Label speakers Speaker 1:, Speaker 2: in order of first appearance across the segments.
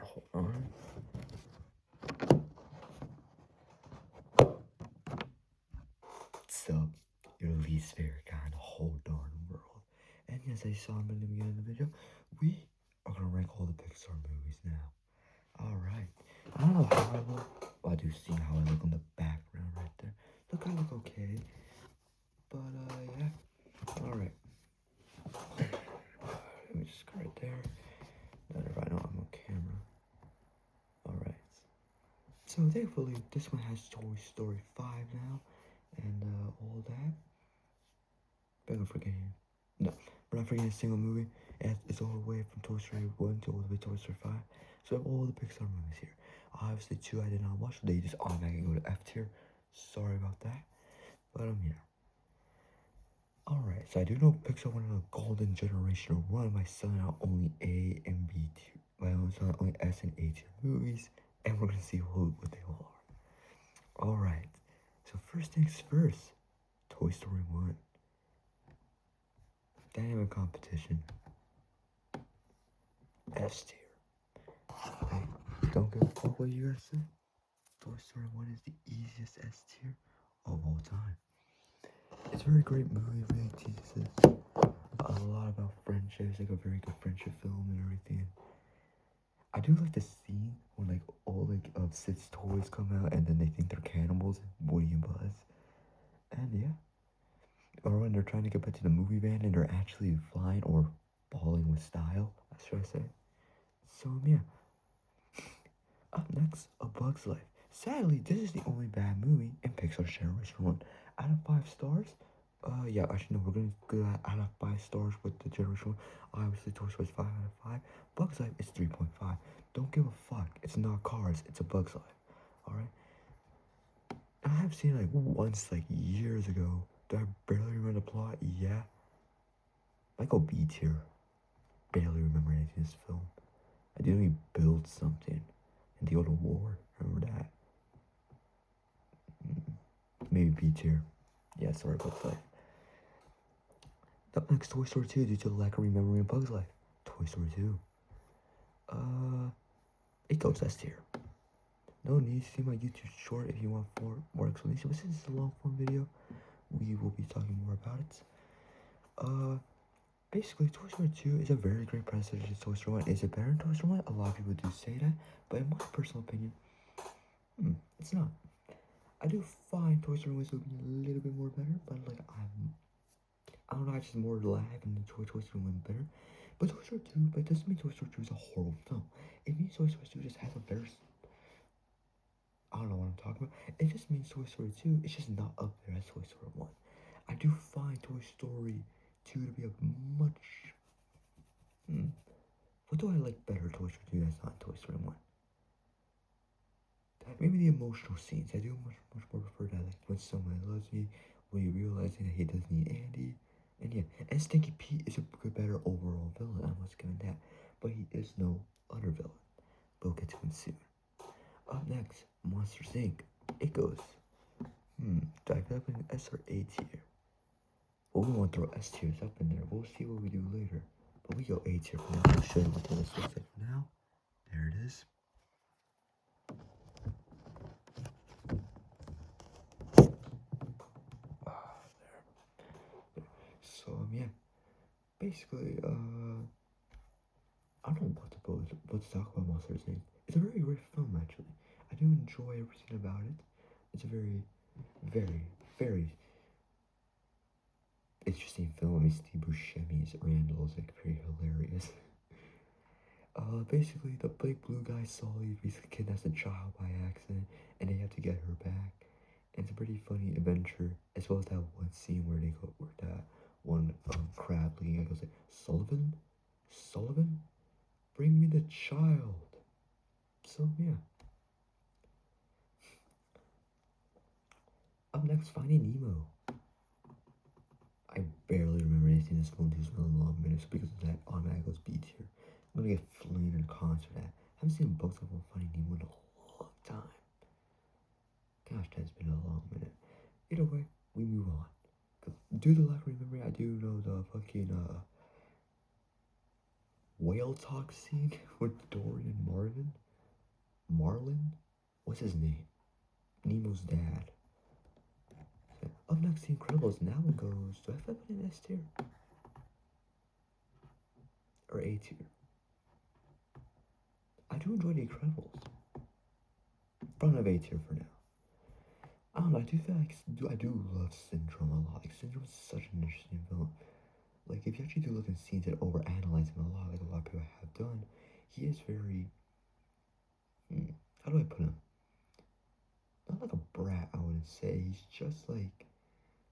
Speaker 1: Hold on. What's up? Your least favorite guy in the whole darn world. And as I saw in the beginning of the video, we are gonna rank all the Pixar movies now. Alright. I don't know how I look. Well, I do see how I look on the background right there. Look, I look okay. But, yeah. Alright. Let me just go right there. That if I know I'm on camera. Alright. So, thankfully, this one has Toy Story 5 now. And, all that. But I'm forgetting. No, we're not forgetting a single movie. It's all the way from Toy Story 1 to all the way to Toy Story 5. So I have all the Pixar movies here. Obviously, 2 I did not watch. They just automatically go to F tier. Sorry about that. But yeah. Alright, so I do know Pixar went on a golden generational run by selling out only A and B tier. By selling out only S and A tier movies. And we're gonna see what they all are. Alright, so first things first. Toy Story 1. That ain't even competition. S tier. Hey, don't give a fuck what you guys say. Toy Story 1 is the easiest S tier of all time. It's a very great movie, it really teaches us a lot about friendship. It's like a very good friendship film and everything. I do like the scene when like all like of Sid's toys come out and then they think they're cannibals, Woody and Buzz. And yeah. Or when they're trying to get back to the movie van and they're actually flying or balling with style, should I say. So yeah. Up next, A Bug's Life. Sadly, this is the only bad movie in Pixar's Generation 1. Out of 5 stars, yeah, actually, no, we're gonna go out of 5 stars with the Generation 1. Obviously, Toy Story's 5 out of 5. Bug's Life is 3.5. Don't give a fuck. It's not Cars, it's A Bug's Life. Alright? I have seen like once, like years ago. Do I barely remember the plot? Yeah. I go B tier. Barely remember anything in this film. I didn't even build something and they go to war. Remember that? Maybe B tier. Yeah, sorry about that. Up next, Toy Story 2 due to lack of remembering a Bug's Life. Toy Story 2. It goes S tier. No need to see my YouTube short if you want more explanation. But since it's a long form video, we will be talking more about it. Basically, Toy Story 2 is a very great predecessor to Toy Story 1. Is it better than Toy Story 1? A lot of people do say that, but in my personal opinion, it's not. I do find Toy Story 1 to be a little bit more better, but like I don't know, I just more alive and enjoy Toy Story 1 better. But Toy Story 2, but it doesn't mean Toy Story 2 is a horrible film. It means Toy Story 2 just has a better, I don't know what I'm talking about. It just means Toy Story 2 is just not up there as Toy Story 1. I do find Toy Story 2 to be a much, what do I like better Toy Story 2 that's not Toy Story 1? Maybe the emotional scenes. I do much more prefer that, like when someone loves me, when you realizing that he doesn't need Andy. And yeah, and Stinky Pete is a better overall villain, I must give him that. But he is no utter villain. We'll get to him soon. Up next, Monsters Inc. It goes, do I put up in S or A tier? Well, we won't throw S tiers up in there. We'll see what we do later. But we go A tier for now. I'll show you what the list looks like for now. There it is. So, yeah. Basically, I don't know what to talk about Monsters Inc. It's a very great film, actually. I do enjoy everything about it. It's a very, very interesting film. I mean, Steve Buscemi's Randall is like pretty hilarious. Basically, the big blue guy Sully basically kidnaps a child by accident, and they have to get her back. And it's a pretty funny adventure, as well as that one scene where they go, where that one crab looking guy goes like, Sullivan, bring me the child. So yeah. Up next, Finding Nemo. I barely remember anything in this film. This was a long minutes because of that automatic goes B tier. I'm gonna get fleeing in a concert at. I haven't seen books of Finding Nemo in a long time. Gosh, that's been a long minute. Either way, we move on. Due to lack of memory, I do know the fucking whale talk scene with Dory and Marlin? What's his name? Nemo's dad. Up next, The Incredibles. Now it goes. Do I have to put in S tier? Or A tier? I do enjoy The Incredibles. Front of A tier for now. I don't know, I do feel like I do love Syndrome a lot. Like Syndrome is such an interesting film. Like if you actually do look at scenes and overanalyze him a lot, like a lot of people have done, he is very how do I put him? Not like a brat, I wouldn't say. He's just like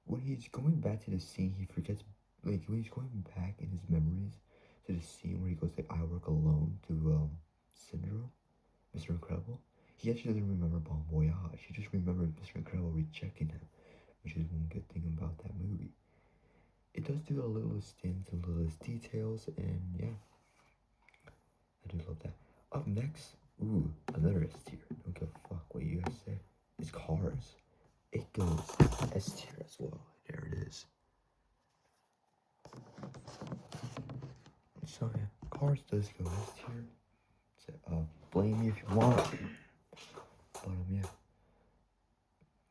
Speaker 1: when he's going back to the scene, he forgets. Like when he's going back in his memories to the scene where he goes like, "I work alone" to Syndrome, Mr. Incredible. He actually doesn't remember Bon Voyage. He just remembered Mr. Incredible rejecting him, which is one good thing about that movie. It does do a little stints and little details, and yeah, I do love that. Up next, another S tier. Don't give a fuck what you guys say. It's Cars. It goes S tier as well. There it is. So yeah, Cars does go S tier. So, blame me if you want. But yeah.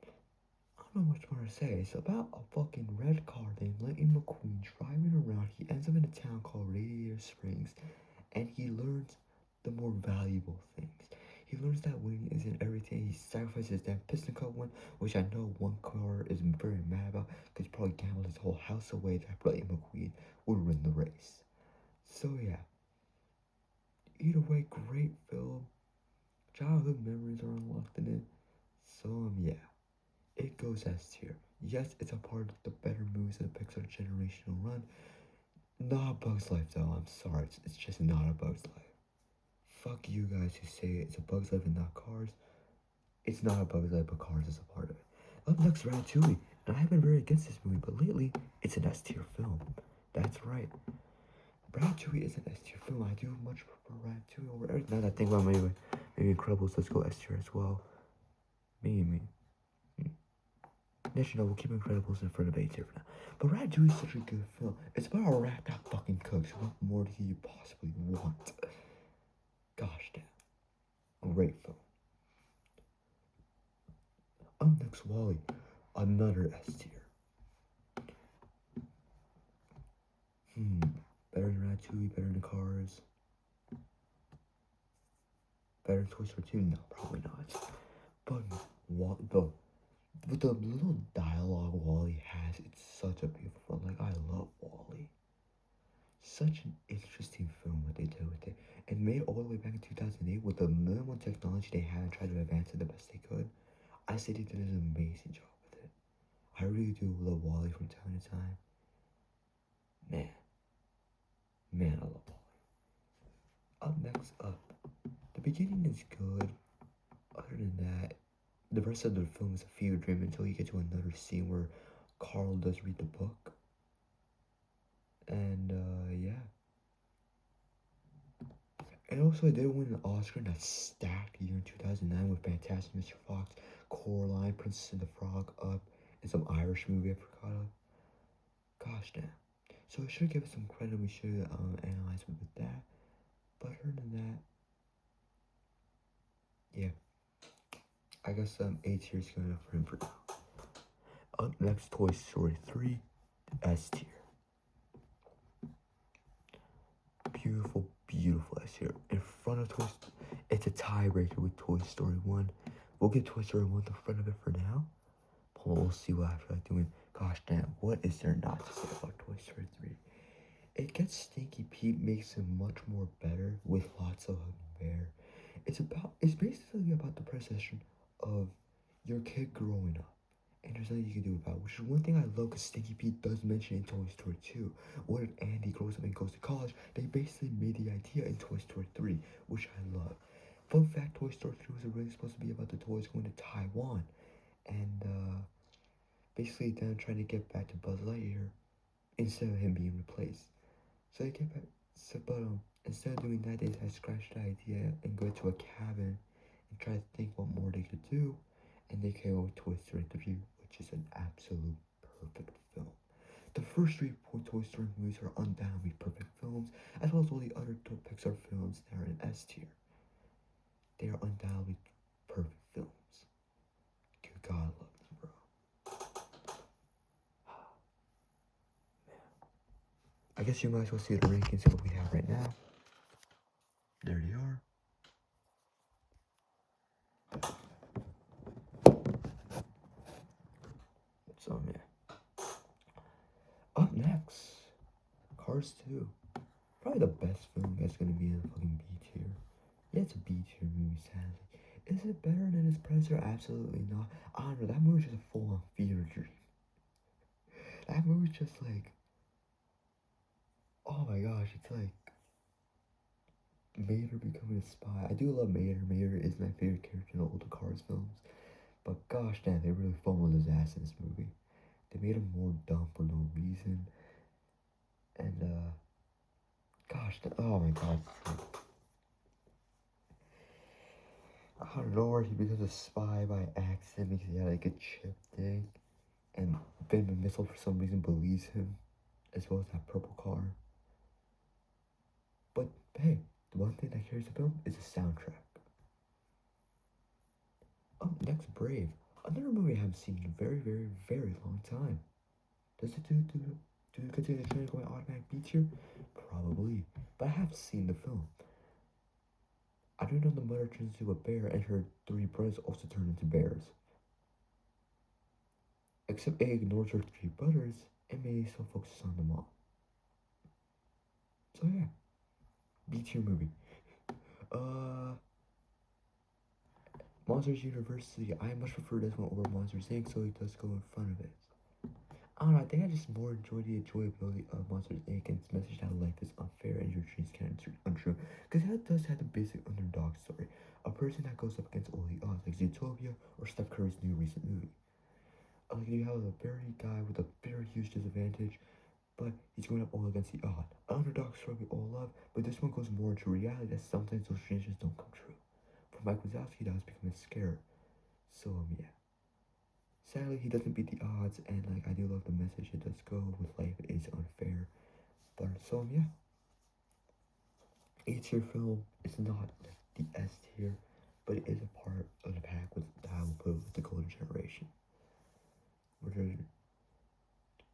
Speaker 1: I don't know much more to say. It's about a fucking red car named Lightning McQueen driving around. He ends up in a town called Radiator Springs, and he learns the more valuable things. He learns that winning isn't everything. He sacrifices that piston cup one, which I know one car is very mad about because he probably gambled his whole house away that Lightning McQueen would win the race. So yeah, either way, great film. Childhood memories are unlocked in it. So yeah. It goes S tier. Yes, it's a part of the better movies of the Pixar generational run. Not Bug's Life though, I'm sorry, it's just not a Bug's Life. Fuck you guys who say it's a Bug's Life and not Cars. It's not a Bug's Life, but Cars is a part of it. Up next, Ratatouille. And I have been very against this movie, but lately, it's an S tier film. That's right. Ratatouille is an S tier film. I do much prefer Ratatouille over everything. Now that I think about maybe Incredibles, let's go S tier as well. Maybe. Yes, you know, we'll keep Incredibles in front of A tier for now. But Ratatouille is such a good film. It's about a rat that fucking cooks. What more do you possibly want? Gosh damn. Great film. Up next, Wally. Another S tier. Better than Ratatouille, better than Cars. Better than Toy Story 2? No, probably not. But with the little dialogue Wally has, it's such a beautiful film. Like, I love Wally. Such an interesting film what they did with it, and made all the way back in 2008 with the minimal technology they had and tried to advance it the best they could. I say they did an amazing job with it. I really do love Wally from time to time. Man, I love Wally. Up next, the beginning is good. Other than that, the rest of the film is a fever dream until you get to another scene where Carl does read the book. And yeah. And also, I did win an Oscar in that stacked year in 2009 with Fantastic Mr. Fox, Coraline, Princess and the Frog, Up, and some Irish movie I forgot of. Gosh damn. So I should give it some credit. We should analyze it with that. But other than that, yeah. I guess A tier is good enough for him for now. Up next, Toy Story 3, S tier. Beautiful, beautiful S tier. In front of Toy Story, it's a tiebreaker with Toy Story 1. We'll get Toy Story 1 in front of it for now. But we'll see what I feel like doing. Gosh damn, what is there not to say about Toy Story 3? It gets Stinky Pete, makes it much more better with lots of bear. It's basically about the perception of your kid growing up. And there's nothing you can do about it, which is one thing I love because Stinky Pete does mention in Toy Story 2. What if Andy grows up and goes to college? They basically made the idea in Toy Story 3, which I love. Fun fact, Toy Story 3 was really supposed to be about the toys going to Taiwan. And basically them trying to get back to Buzz Lightyear instead of him being replaced. So they get back, but instead of doing that, they had scratched the idea and go to a cabin and try to think what more they could do. And they came up with Toy Story 3, which is an absolute perfect film. The first three Toy Story movies are undoubtedly perfect films, as well as all the other Pixar films that are in S tier. They are undoubtedly perfect films. Good God, I love them, bro. I guess you might as well see the rankings of what we have right now. There they are. So, man. Up next, Cars 2. Probably the best film that's gonna be in the fucking B tier. Yeah, it's a B tier movie, sadly. Is it better than its predecessor? Absolutely not. I don't know, that movie's just a full-on fever dream. That movie's just like, oh my gosh, it's like Mater becoming a spy. I do love Mater. Mater is my favorite character in all the Cars films. But gosh damn, they really fumbled his ass in this movie. They made him more dumb for no reason. And gosh, oh my god. Out of nowhere, he becomes a spy by accident because he had like a chip thing. And Ben the Missile, for some reason, believes him, as well as that purple car. But hey, the one thing that carries the film is the soundtrack. Up next, Brave. Another movie I haven't seen in a very, very, very long time. Does it do it continue the trend going automatic B tier? Probably. But I have seen the film. I do know the mother turns into a bear and her three brothers also turn into bears. Except A ignores her three brothers and May still focuses on the mom. So yeah. B tier movie. Monsters University. I much prefer this one over Monsters Inc., so it does go in front of it. I don't know, I think I just more enjoy the enjoyability of Monsters Inc. and its message that life is unfair and your dreams can be untrue. Because that does have the basic underdog story. A person that goes up against all the odds, like Zootopia or Steph Curry's new recent movie. Like you have a very guy with a very huge disadvantage, but he's going up all against the odd. An underdog story we all love, but this one goes more into reality that sometimes those dreams just don't come true. For Mike Wazowski, that was becoming scare. So yeah. Sadly, he doesn't beat the odds, and like I do love the message it does go with life is unfair. But so yeah, A tier film is not the S tier, but it is a part of the pack with that I will put with the Golden Generation.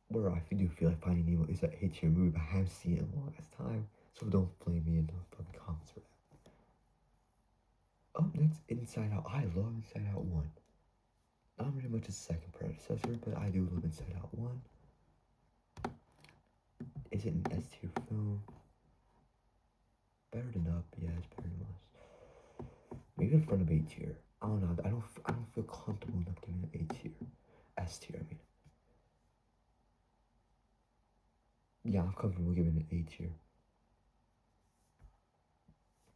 Speaker 1: Where I do feel like Finding Nemo is an A tier movie, but I haven't seen it in the longest time, so don't blame me in the fucking comments for that. Up next, Inside Out. I love Inside Out 1. Not really much a second predecessor, but I do love Inside Out 1. Is it an S tier film? Better than Up, yeah, it's better than Us. Maybe in front of A tier. I don't know. I don't feel comfortable enough giving it A tier. S tier, I mean. Yeah, I'm comfortable giving it A tier.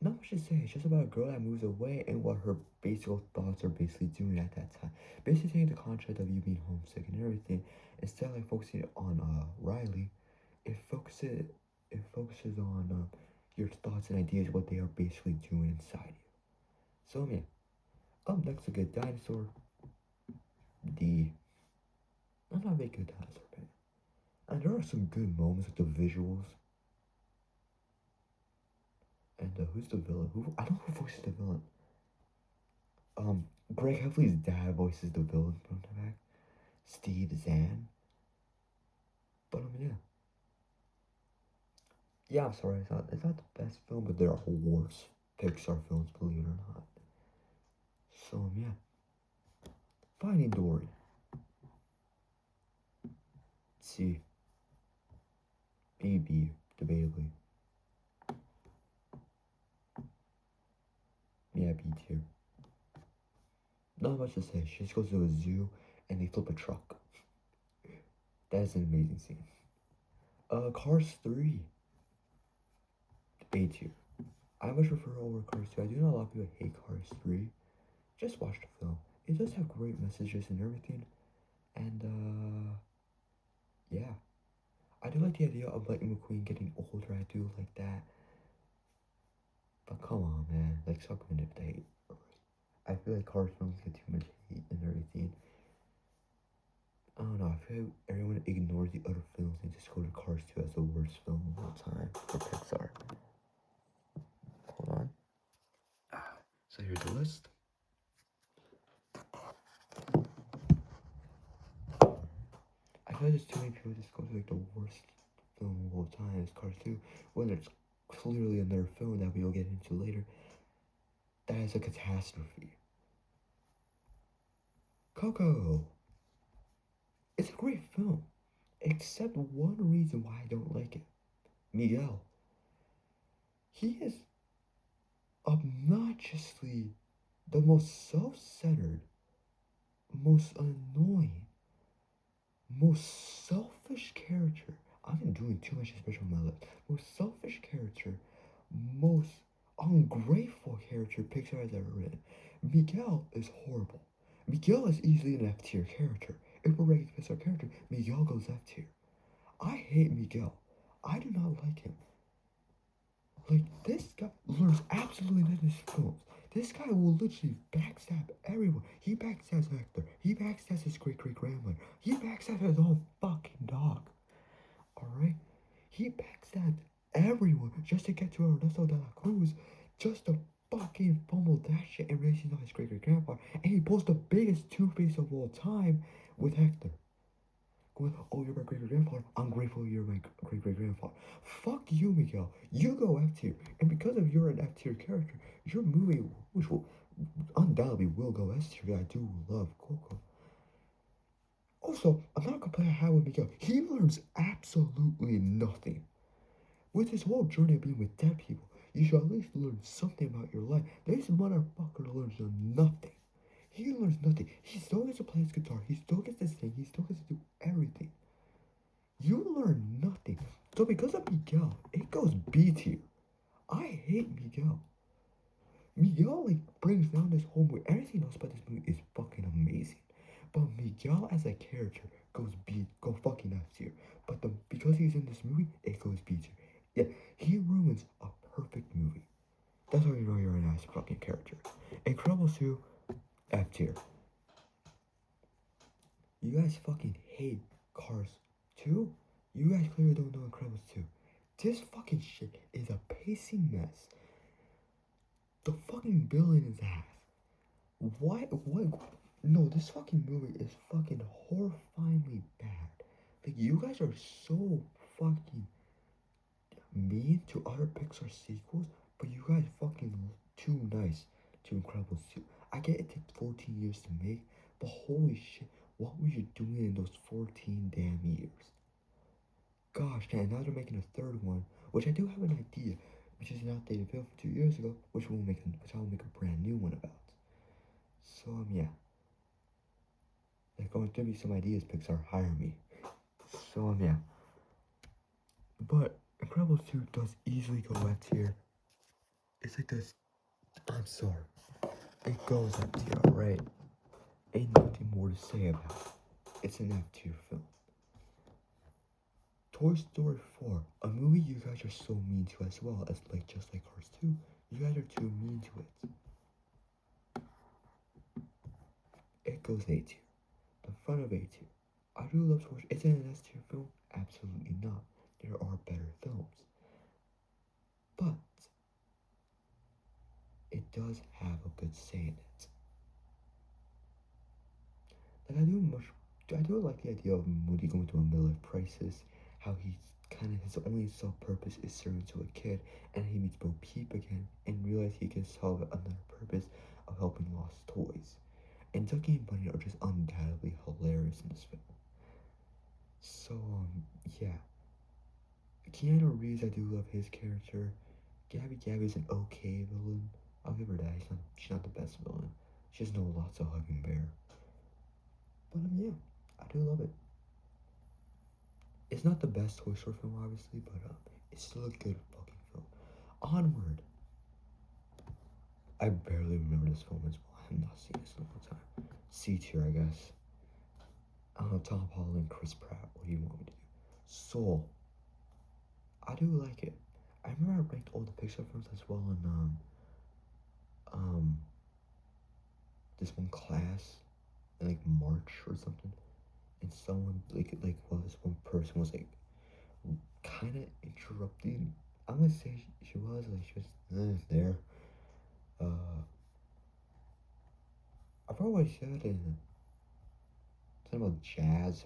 Speaker 1: Not much to say. It's just about a girl that moves away and what her basic thoughts are basically doing at that time. Basically taking the concept of you being homesick and everything, instead of like focusing on Riley, it focuses on your thoughts and ideas, what they are basically doing inside you. So yeah. Up next, a good dinosaur. D. I'm not a big good dinosaur fan. And there are some good moments with the visuals. And who's the villain? I don't know who voices the villain. Greg Heffley's dad voices the villain from the back. Steve Zahn. But yeah. Yeah, I'm sorry, it's not the best film, but there are worse Pixar films, believe it or not. So yeah. Finding Dory. C. B, debatably. Yeah, B tier. Not much to say. She just goes to a zoo and they flip a truck. That is an amazing scene. Cars 3. A tier. I much prefer over Cars 2. I do know a lot of people hate Cars 3. Just watch the film. It does have great messages and everything. And yeah. I do like the idea of Lightning McQueen getting older. I do like that. But come on, man. Like, stop giving it the hate. I feel like Cars films get too much hate and everything. I don't know, I feel like everyone ignores the other films and just go to Cars 2 as the worst film of all time for Pixar. Hold on. So here's the list. I feel like there's too many people just go to like the worst film of all time as Cars 2, when there's clearly another film that we'll get into later that is a catastrophe. Coco! It's a great film, except one reason why I don't like it. Miguel. He is obnoxiously the most self-centered, most annoying, most selfish character. I've been doing too much special in my life. Most selfish character, most ungrateful character Pixar has ever written. Miguel is horrible. Miguel is easily an F tier character. If we're ranking Pixar character, Miguel goes F tier. I hate Miguel. I do not like him. Like, this guy learns absolutely nothing in his films. This guy will literally backstab everyone. He backstabs Hector. He backstabs his great-great-grandmother. He backstabs his own fucking dog. Alright? He backstabbed everyone just to get to Ernesto de la Cruz, just to fucking fumble that shit and racing on his great-great-grandpa. And he pulls the biggest two-face of all time with Hector. Going, oh, you're my great-great-grandfather. I'm grateful you're my great-great-grandfather. Fuck you, Miguel. You go F tier. And because of you're an F tier character, your movie, which will undoubtedly will go S tier, I do love Coco. Also, I'm not complaining how with Miguel. He learns absolutely nothing. With his whole journey of being with dead people, you should at least learn something about your life. This motherfucker learns nothing. He learns nothing. He still gets to play his guitar. He still gets to sing. He still gets to do everything. You learn nothing. So because of Miguel, it goes B tier. I hate Miguel. Miguel like brings down this whole movie. Everything else about this movie is fucking amazing. But Miguel as a character go fucking F tier. But because he's in this movie, it goes B tier. Yeah, he ruins a perfect movie. That's how you know you're a nice fucking character. Incredibles 2, F tier. You guys fucking hate Cars 2? You guys clearly don't know Incredibles 2. This fucking shit is a pacing mess. The fucking villain is ass. Why? No, this fucking movie is fucking horrifyingly bad. Like, you guys are so fucking mean to other Pixar sequels, but you guys fucking too nice to Incredibles 2. I get it takes 14 years to make, but holy shit, what were you doing in those 14 damn years? Gosh, and now they're making a third one, which I do have an idea, which is an outdated film from 2 years ago, which I will make a brand new one about. So yeah, there's going to be some ideas. Pixar, hire me. So yeah, but Incredibles 2 does easily go F tier. It's like this. I'm sorry, it goes F tier, alright. Ain't nothing more to say about it. It's an F tier film. Toy Story 4, a movie you guys are so mean to as well, as like just like Cars 2, you guys are too mean to it. It goes A tier. The front of A tier. I do love Toy Story. Is it an S tier film? Absolutely not. There are better films. But it does have a good say in it. Like I do like the idea of Moody going through a midlife crisis, how he's kind of his only self-purpose is serving to a kid, and he meets Bo Peep again and realizes he can solve another purpose of helping lost toys. And Ducky and Bunny are just undoubtedly hilarious in this film. So yeah, Keanu Reeves, I do love his character. Gabby's an okay villain. I'll give her that. She's not the best villain. She just knows lots of hugging bear. But yeah, I do love it. It's not the best Toy Story film, obviously, but it's still a good fucking film. Onward. I barely remember this film as well. I have not seen this in a long time. C tier, I guess. I don't know, Tom Holland, Chris Pratt. What do you want me to do? Soul. I do like it. I remember I ranked all the Pixar films as well in this one class in like March or something. and someone well, this one person was like kind of interrupting. I'm gonna say she was like she was there. I forgot what she said in something about jazz.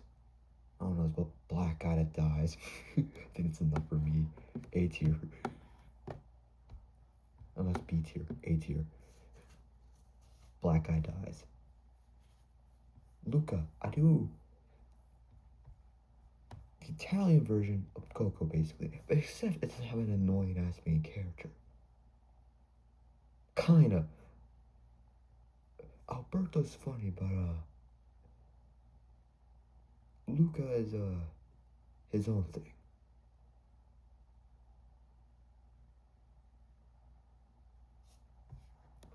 Speaker 1: I don't know, it's about black guy that dies. I think it's enough for me. A tier. Unless B tier. A tier. Black guy dies. Luca, I do the Italian version of Coco basically. But except it doesn't have an annoying ass main character. Kinda. Alberto's funny, but Luca is his own thing.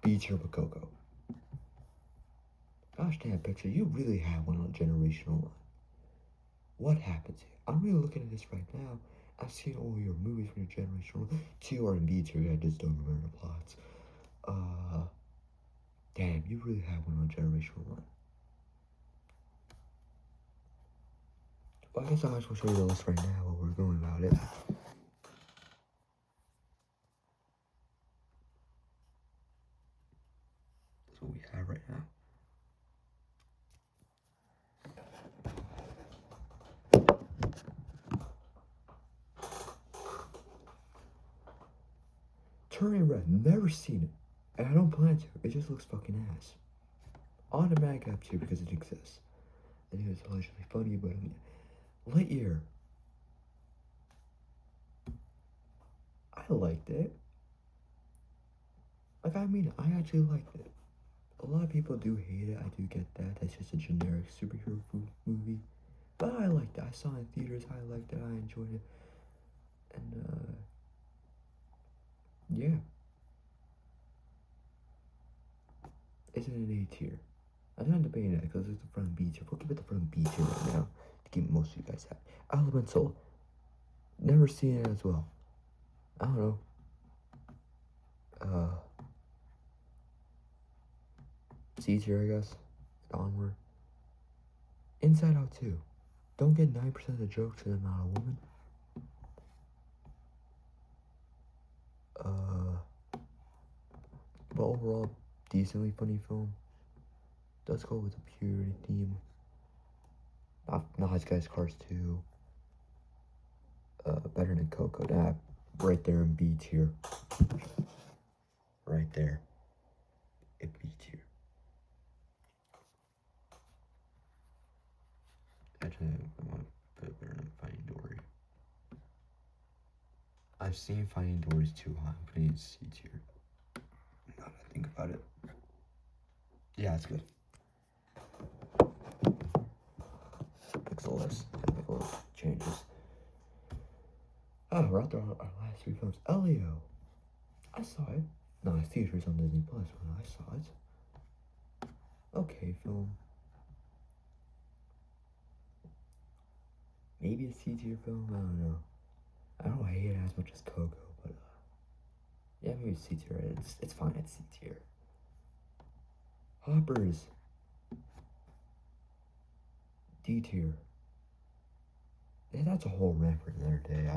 Speaker 1: B tier with Coco. Gosh damn, Pixar, you really have one on a generational run. What happens here? I'm really looking at this right now. I've seen all your movies from your generational run. T or and B tier, I just don't remember the plots. Damn, you really have one on a generational run. Well, I guess I might as well show you the list right now while we're going about it. That's what we have right now. Turning Red, never seen it. And I don't plan to. It just looks fucking ass. Automatic up too because it exists. I think it's allegedly funny, but I mean, Lightyear. I liked it. Like, I mean, I actually liked it. A lot of people do hate it. I do get that. That's just a generic superhero movie. But I liked it. I saw it in theaters. I liked it. I enjoyed it. And, yeah. It's in an A tier. I'm not debating that because it's the front B tier. We'll give it the front B tier right now to keep most of you guys happy. Elemental. Never seen it as well. I don't know. C tier, I guess. Onward. Inside Out 2. Don't get 9% of the jokes because I'm not a woman. But overall, decently funny film. Does go with the purity theme. Nice Guys Cars 2. Better than Coco. That right there in B tier. Right there. In B tier. Actually, I want to put it better than Finding Dory. I've seen Finding Dory's too high. I'm putting it in C tier. Now that I think about it. Yeah, it's good. Pixelless. Chemical changes. Oh, we're out there on our last 3 films. Elio. I saw it. No, it's theaters on Disney Plus when I saw it. Okay, film. Maybe a C tier film. I don't know. I don't hate it as much as Coco, but yeah, maybe C tier. It's fine at C tier. Hoppers. D tier. Yeah, that's a whole rant for another day.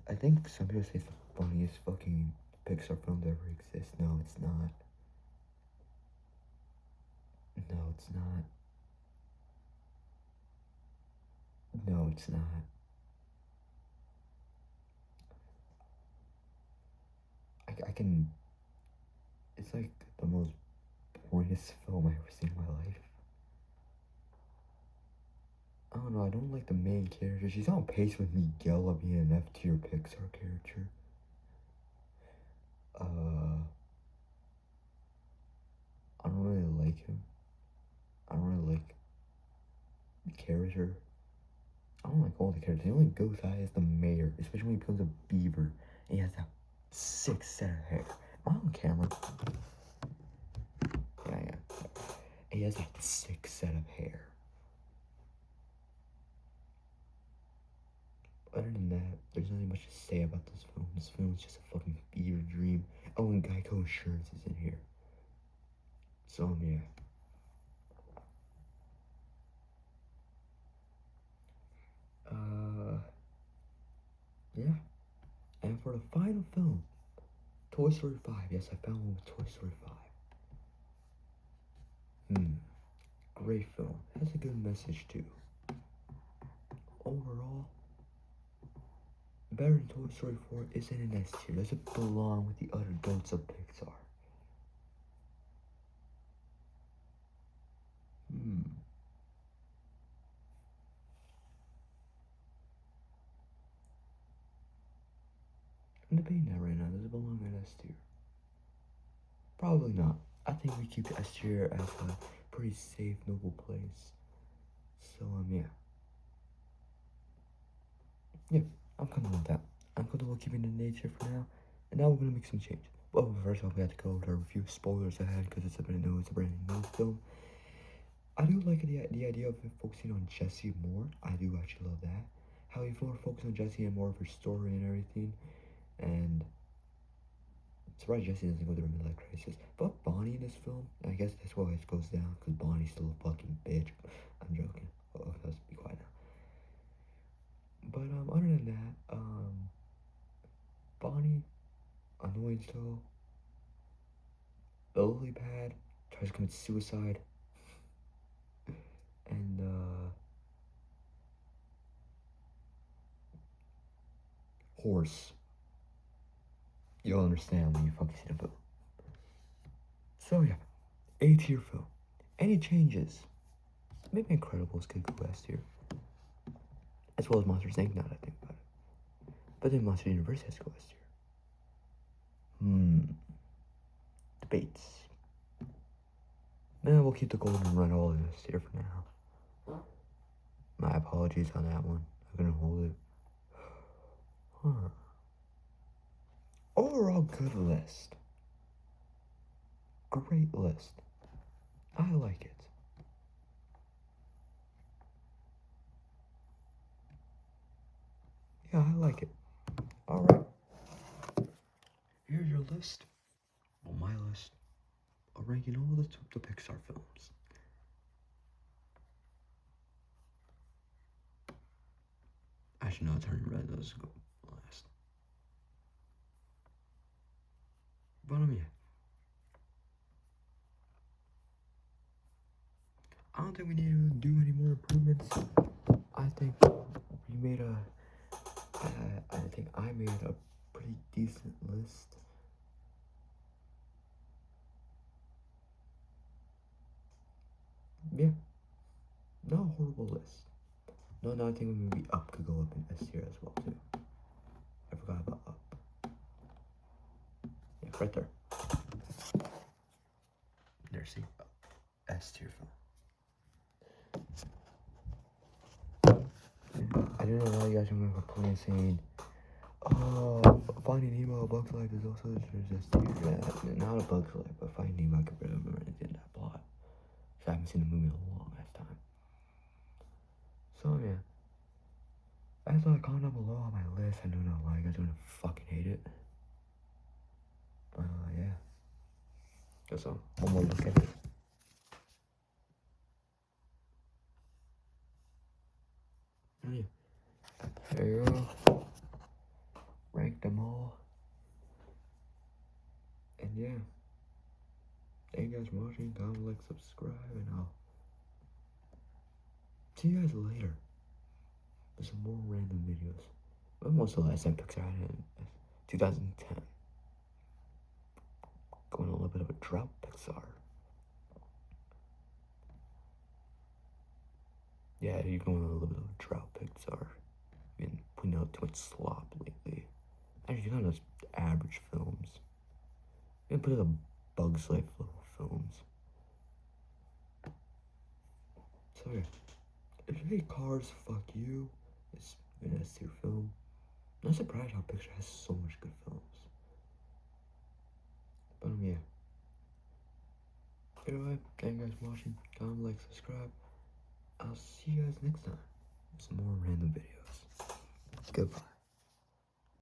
Speaker 1: I think some people say it's the funniest fucking Pixar film to ever exist. No, it's not. No, it's not. No, it's not. I can. It's like the most boringest film I've ever seen in my life. I don't know, I don't like the main character. She's on pace with Miguel being an F tier Pixar character. I don't really like him. I don't really like the character. I don't like all the characters. The only ghost I is the mayor, especially when he becomes a beaver and he has that sick set of hair. Am I on camera? Yeah, yeah. And he has that sick set of hair. Other than that, there's nothing much to say about this film. This film is just a fucking fever dream. Oh, and Geico Insurance is in here. So, yeah. film. Toy Story 5. Yes, I found one with Toy Story 5. Great film. Has a good message too. Overall, better than Toy Story 4 isn't an S tier. Doesn't belong with the other goats of Pixar. I'm debating that right now. Does it belong in S tier? Probably not. I think we keep S tier as a pretty safe, noble place. So, yeah. Yeah, I'm comfortable with that. I'm comfortable keeping the nature for now. And now we're gonna make some changes. Well, first off, we have to go over a review. Spoilers ahead, because it's a brand new film. I do like the idea of focusing on Jesse more. I do actually love that. How you more focus on Jesse and more of her story and everything. And surprised Jesse doesn't go through a midlife crisis. But Bonnie in this film, I guess that's why it goes down, because Bonnie's still a fucking bitch. I'm joking. Oh, let's be quiet now. But other than that, Bonnie, annoying still. The lily pad tries to commit suicide. And horse. You'll understand when you fucking see the film. So yeah, A tier film. Any changes? Maybe Incredibles could go S tier. As well as Monsters Inc. now that I think about it. But then Monster University has to go S tier. Debates. We'll keep the golden run all in S tier for now. My apologies on that one. I'm gonna hold it. Overall good list. Great list. I like it. Yeah, I like it. Alright. Here's your list. Well, my list of ranking all the Pixar films. Actually, no, Turning Red does go last. But yeah. I don't think we need to do any more improvements. I think we made I think I made a pretty decent list. Yeah. Not a horrible list. No, I think maybe Up could go up in S tier as well too. I forgot about Up. Yeah, right there. There, see? S tier film. I don't know why you guys are gonna complain saying, Finding Nemo, A Bug's Life is also S tier. Yeah, not A Bug's Life, but Finding Nemo, I could barely remember anything in that plot. So I haven't seen the movie in a long ass time. So yeah. As a comment down below on my list, I don't know why you guys are gonna fucking hate it. But yeah. Just one more look at it. Oh, yeah. There you go. Rank them all. And yeah. Thank you guys for watching. Comment, like, subscribe, and I'll see you guys later. With some more random videos. When was the last time Pixar had in 2010? Going on a little bit of a drought, Pixar. Yeah, you're going on a little bit of a drought, Pixar. You've been putting out too much slop lately. Actually, you're not just average films. You can put out a Bug's Life level films. So yeah, if you hate Cars, fuck you. It's an S tier film. I'm not surprised how Pixar has so much good films. But yeah. Anyway, thank you guys for watching. Comment, like, subscribe. I'll see you guys next time with some more random videos. Goodbye.